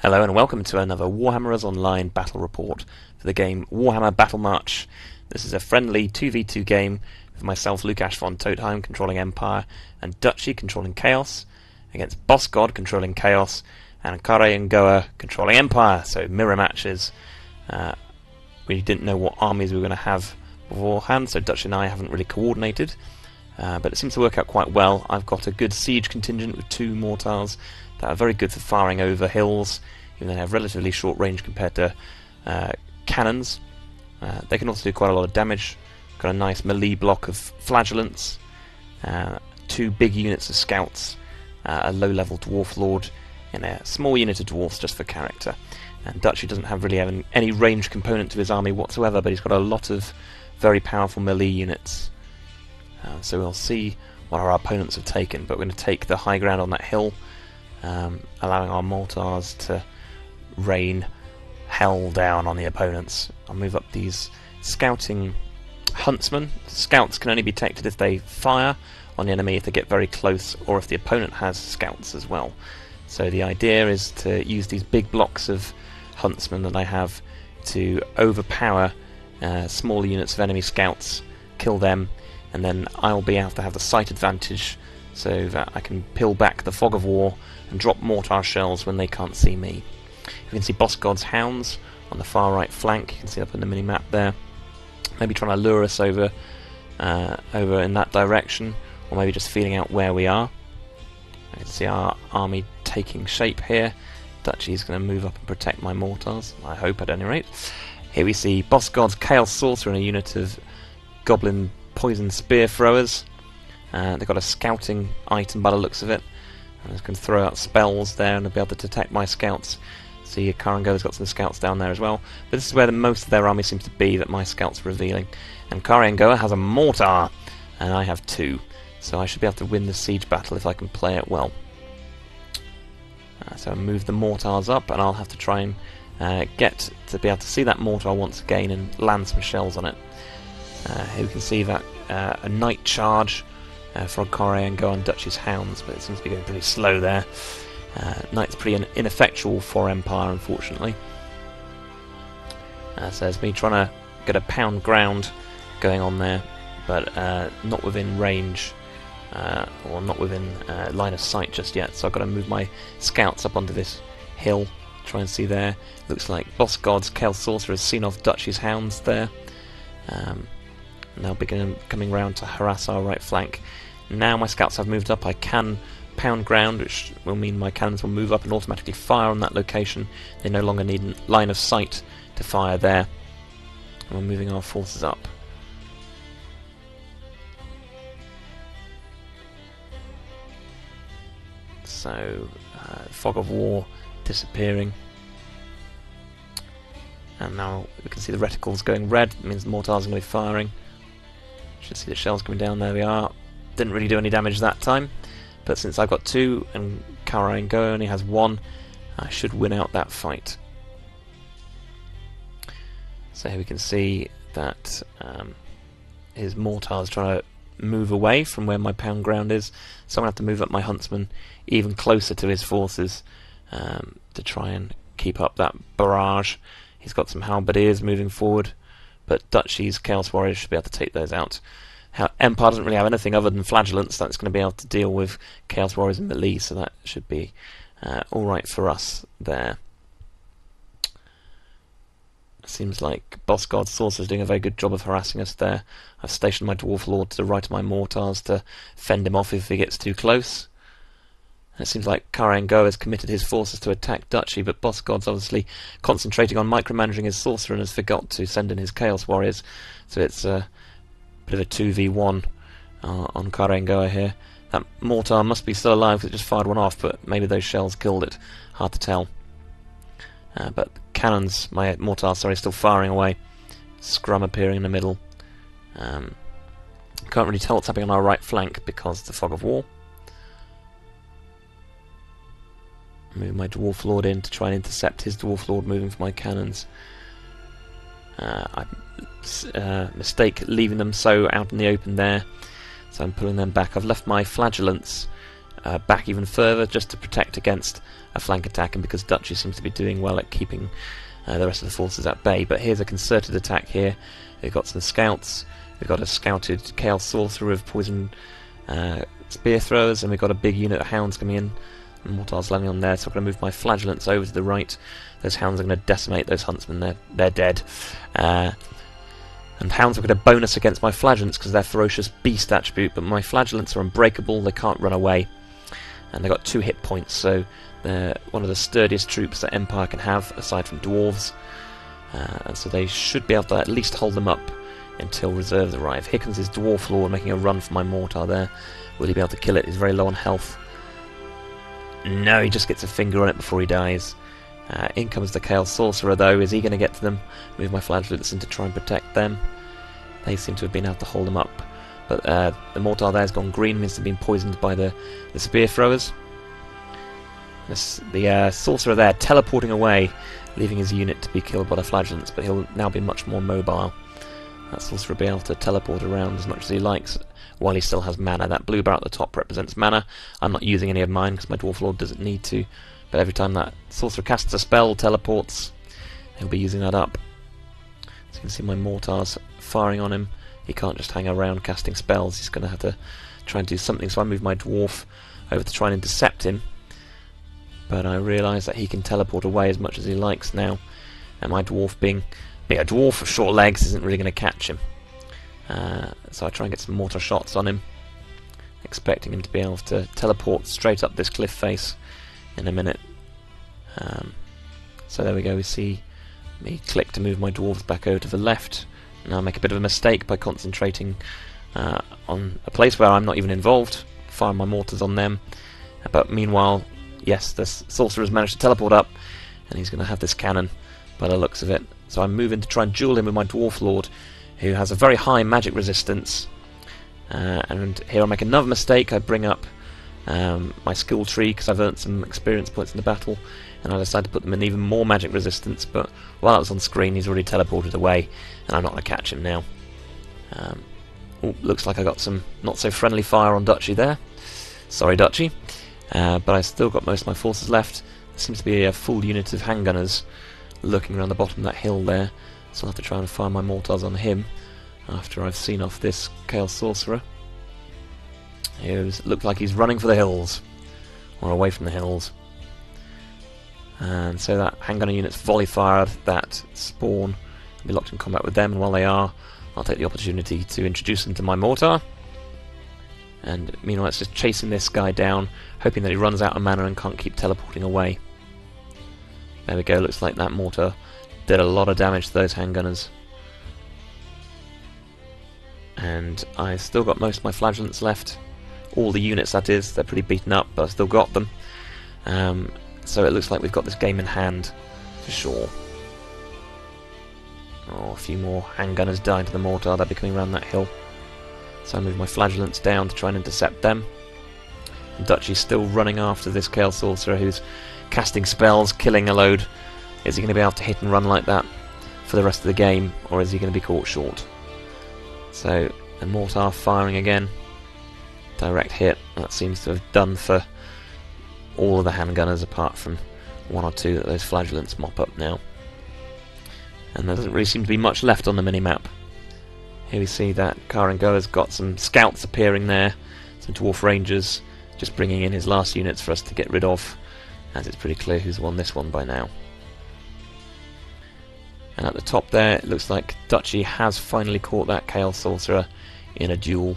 Hello and welcome to another Warhammer Online battle report for the game Warhammer Battle March. This is a friendly 2v2 game with myself, Lukasz von Totheim, controlling Empire, and Duchy controlling Chaos, against Boss God controlling Chaos, and Kare and Goa controlling Empire, so mirror matches. We didn't know what armies we were going to have beforehand, so Duchy and I haven't really coordinated, but it seems to work out quite well. I've got a good siege contingent with 2 mortars that are very good for firing over hills, even though they have relatively short range compared to cannons. They can also do quite a lot of damage. Got a nice melee block of flagellants, 2 big units of scouts, a low-level dwarf lord, and a small unit of dwarfs just for character. And Duchy doesn't have really any range component to his army whatsoever, but he's got a lot of very powerful melee units. So we'll see what our opponents have taken, but we're going to take the high ground on that hill, allowing our mortars to rain hell down on the opponents. I'll move up these scouting huntsmen. Scouts can only be detected if they fire on the enemy, if they get very close, or if the opponent has scouts as well. So the idea is to use these big blocks of huntsmen that I have to overpower smaller units of enemy scouts, kill them, and then I'll be able to have the sight advantage so that I can peel back the fog of war and drop mortar shells when they can't see me. You can see Boss God's hounds on the far right flank. You can see up in the mini-map there. Maybe trying to lure us over in that direction, or maybe just feeling out where we are. I can see our army taking shape here. Duchy's going to move up and protect my mortars, I hope at any rate. Here we see Boss God's Chaos Sorcerer and a unit of Goblin Poison Spear Throwers. They've got a scouting item by the looks of it. I'm just going to throw out spells there and they'll be able to detect my scouts. See, Karango's got some scouts down there as well. But this is where most of their army seems to be, that my scouts are revealing. And Karango has a mortar, and I have 2. So I should be able to win the siege battle if I can play it well. So I'll move the mortars up, and I'll have to try and get to be able to see that mortar once again and land some shells on it. Here we can see that a night charge for Karango and Duchy's hounds, but it seems to be going pretty slow there. Knight's pretty ineffectual for Empire, unfortunately. So there's me trying to get a pound ground going on there, but not within range, or not within line of sight just yet. So I've got to move my scouts up onto this hill, try and see there. Looks like Boss God's Chaos Sorcerer has seen off Duchy's hounds there. And they'll begin coming round to harass our right flank. Now my scouts have moved up, I can pound ground, which will mean my cannons will move up and automatically fire on that location. They no longer need line of sight to fire there. And we're moving our forces up. So, fog of war disappearing. And now we can see the reticles going red, it means the mortars are going to be firing. Should see the shells coming down, there we are. Didn't really do any damage that time, but since I've got 2 and Karango only has 1, I should win out that fight. So here we can see that his mortar is trying to move away from where my pound ground is, so I'm going to have to move up my huntsman even closer to his forces to try and keep up that barrage. He's got some halberdiers moving forward, but Duchy's Chaos Warriors should be able to take those out. Empire doesn't really have anything other than flagellants that's going to be able to deal with Chaos Warriors and melee, so that should be alright for us there. Seems like Boss God's Sorcerer is doing a very good job of harassing us there. I've stationed my Dwarf Lord to the right of my mortars to fend him off if he gets too close. And it seems like Karango has committed his forces to attack Duchy, but Boss God's obviously concentrating on micromanaging his Sorcerer and has forgot to send in his Chaos Warriors, so it's a bit of a 2v1 on Karango here. That mortar must be still alive because it just fired one off, but maybe those shells killed it. Hard to tell. But cannons, my mortars, sorry, still firing away. Scrum appearing in the middle. Can't really tell what's happening on our right flank because of the fog of war. Move my Dwarf Lord in to try and intercept his Dwarf Lord moving for my cannons. Mistake leaving them so out in the open there, so I'm pulling them back. I've left my flagellants back even further just to protect against a flank attack, and because Duchy seems to be doing well at keeping the rest of the forces at bay. But here's a concerted attack here. We've got some scouts, we've got a scouted Chaos Sorcerer with poison spear throwers, and we've got a big unit of hounds coming in. Mortars landing on there, so I'm going to move my flagellants over to the right. Those hounds are going to decimate those huntsmen, they're dead. And hounds are going to bonus against my flagellants because they're ferocious beast attribute, but my flagellants are unbreakable, they can't run away. And they've got 2 hit points, so they're one of the sturdiest troops that Empire can have, aside from dwarves. And so they should be able to at least hold them up until reserves arrive. Here comes his dwarf lord making a run for my mortar there. Will he be able to kill it? He's very low on health. No, he just gets a finger on it before he dies. In comes the Chaos Sorcerer though. Is he going to get to them? Move my flagellants in to try and protect them. They seem to have been able to hold them up. But the mortar there has gone green, means they've been poisoned by the spear throwers. The sorcerer there teleporting away, leaving his unit to be killed by the flagellants, but he'll now be much more mobile. That sorcerer will be able to teleport around as much as he likes while he still has mana. That blue bar at the top represents mana. I'm not using any of mine because my dwarf lord doesn't need to, but every time that sorcerer casts a spell, teleports, he'll be using that up. So you can see my mortars firing on him. He can't just hang around casting spells, he's going to have to try and do something, so I move my dwarf over to try and intercept him. But I realise that he can teleport away as much as he likes now, and my dwarf being a dwarf with short legs isn't really going to catch him. So I try and get some mortar shots on him, expecting him to be able to teleport straight up this cliff face in a minute. So there we go, we see me click to move my dwarves back over to the left. Now I make a bit of a mistake by concentrating on a place where I'm not even involved, fire my mortars on them. But meanwhile, yes, the sorcerer's managed to teleport up, and he's going to have this cannon by the looks of it. So I'm moving to try and duel him with my dwarf lord, who has a very high magic resistance. And here I make another mistake. I bring up my skill tree because I've earned some experience points in the battle, and I decide to put them in even more magic resistance. But while it was on screen, he's already teleported away, and I'm not going to catch him now. Looks like I got some not so friendly fire on Duchy there. Sorry, Duchy. But I still got most of my forces left. There seems to be a full unit of handgunners lurking around the bottom of that hill there, so I'll have to try and fire my mortars on him after I've seen off this Chaos Sorcerer. It looked like he's running for the hills, or away from the hills. And so that handgunner unit's volley fired that spawn. I'll be locked in combat with them, and while they are, I'll take the opportunity to introduce them to my mortar. And meanwhile it's just chasing this guy down, hoping that he runs out of mana and can't keep teleporting away. There we go, looks like that mortar did a lot of damage to those handgunners. And I still got most of my flagellants left. All the units, that is, they're pretty beaten up, but I still got them. So it looks like we've got this game in hand, for sure. Oh, a few more handgunners dying to the mortar, they'll be coming around that hill. So I move my flagellants down to try and intercept them. And Duchy's still running after this Chaos Sorcerer who's casting spells, killing a load. Is he going to be able to hit and run like that for the rest of the game, or is he going to be caught short? So, a mortar firing again. Direct hit. That seems to have done for all of the handgunners apart from one or two that those flagellants mop up now. And there doesn't really seem to be much left on the minimap. Here we see that Karangoa's got some scouts appearing there, some dwarf rangers, just bringing in his last units for us to get rid of, as it's pretty clear who's won this one by now. And at the top there, it looks like Duchy has finally caught that Chaos Sorcerer in a duel.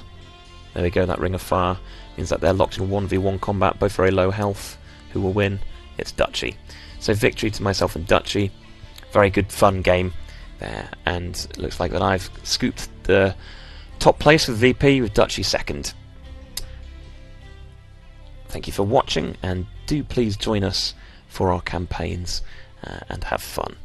There we go, that Ring of Fire means that they're locked in 1v1 combat, both very low health. Who will win? It's Duchy. So victory to myself and Duchy. Very good fun game there, and it looks like that I've scooped the top place with VP with Duchy second. Thank you for watching, and do please join us for our campaigns and have fun.